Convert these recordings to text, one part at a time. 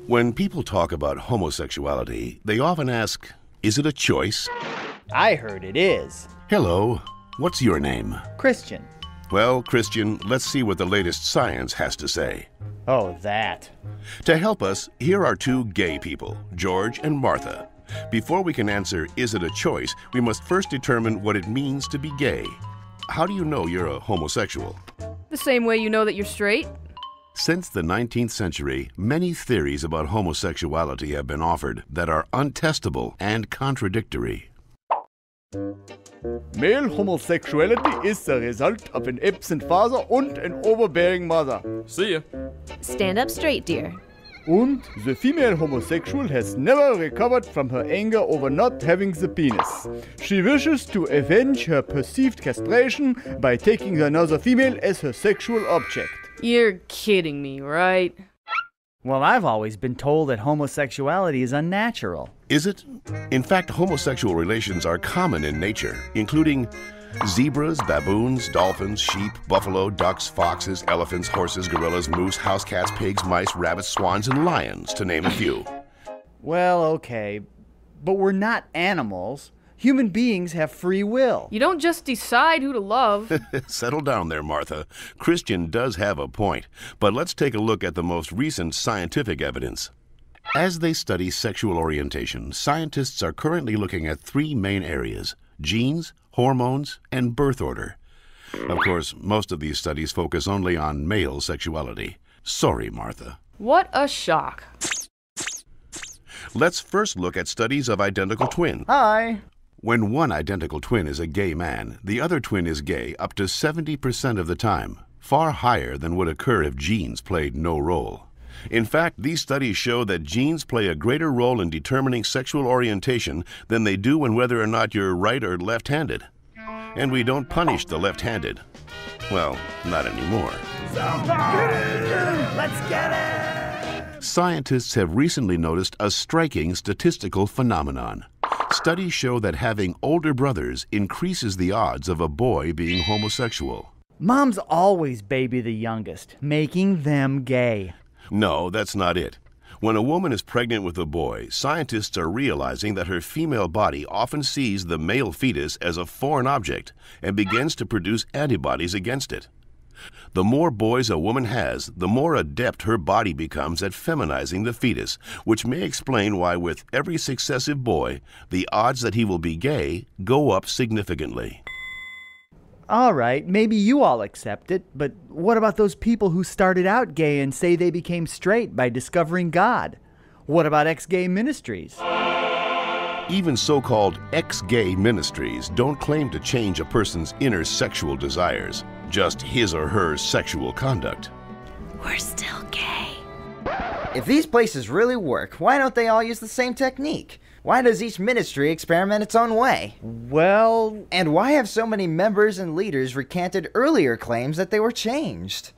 When people talk about homosexuality, they often ask, is it a choice? I heard it is. Hello, what's your name? Christian. Well, Christian, let's see what the latest science has to say. Oh, that. To help us, here are two gay people, George and Martha. Before we can answer, is it a choice, we must first determine what it means to be gay. How do you know you're a homosexual? The same way you know that you're straight. Since the 19th century, many theories about homosexuality have been offered that are untestable and contradictory. Male homosexuality is the result of an absent father and an overbearing mother. See ya. Stand up straight, dear. And the female homosexual has never recovered from her anger over not having the penis. She wishes to avenge her perceived castration by taking another female as her sexual object. You're kidding me, right? Well, I've always been told that homosexuality is unnatural. Is it? In fact, homosexual relations are common in nature, including zebras, baboons, dolphins, sheep, buffalo, ducks, foxes, elephants, horses, gorillas, moose, house cats, pigs, mice, rabbits, swans, and lions, to name a few. Well, okay, but we're not animals. Human beings have free will. You don't just decide who to love. Settle down there, Martha. Christian does have a point, but let's take a look at the most recent scientific evidence. As they study sexual orientation, scientists are currently looking at three main areas: genes, hormones, and birth order. Of course, most of these studies focus only on male sexuality. Sorry, Martha. What a shock. Let's first look at studies of identical twins. Hi. When one identical twin is a gay man, the other twin is gay up to 70% of the time, far higher than would occur if genes played no role. In fact, these studies show that genes play a greater role in determining sexual orientation than they do in whether or not you're right or left-handed. And we don't punish the left-handed. Well, not anymore. Let's get it! Scientists have recently noticed a striking statistical phenomenon. Studies show that having older brothers increases the odds of a boy being homosexual. Moms always baby the youngest, making them gay. No, that's not it. When a woman is pregnant with a boy, scientists are realizing that her female body often sees the male fetus as a foreign object and begins to produce antibodies against it. The more boys a woman has, the more adept her body becomes at feminizing the fetus, which may explain why with every successive boy, the odds that he will be gay go up significantly. All right, maybe you all accept it, but what about those people who started out gay and say they became straight by discovering God? What about ex-gay ministries? Even so-called ex-gay ministries don't claim to change a person's inner sexual desires, just his or her sexual conduct. We're still gay. If these places really work, why don't they all use the same technique? Why does each ministry experiment its own way? Well... And why have so many members and leaders recanted earlier claims that they were changed?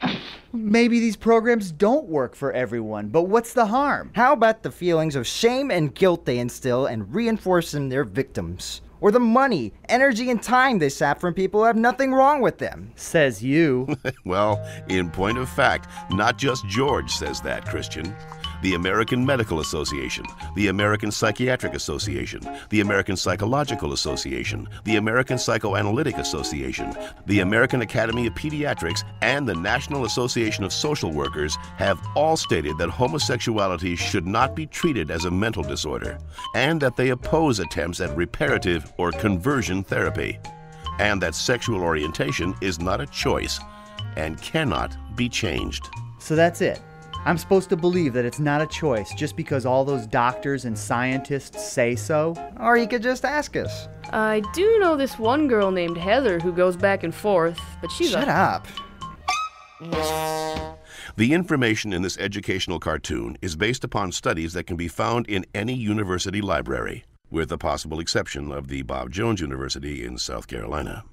Maybe these programs don't work for everyone, but what's the harm? How about the feelings of shame and guilt they instill and reinforce in their victims? Or the money, energy, and time they sap from people who have nothing wrong with them? Says you. Well, in point of fact, not just George says that, Christian. The American Medical Association, the American Psychiatric Association, the American Psychological Association, the American Psychoanalytic Association, the American Academy of Pediatrics, and the National Association of Social Workers have all stated that homosexuality should not be treated as a mental disorder, and that they oppose attempts at reparative or conversion therapy, and that sexual orientation is not a choice and cannot be changed. So that's it. I'm supposed to believe that it's not a choice just because all those doctors and scientists say so? Or you could just ask us. I do know this one girl named Heather who goes back and forth, but she's Shut up. The information in this educational cartoon is based upon studies that can be found in any university library, with the possible exception of the Bob Jones University in South Carolina.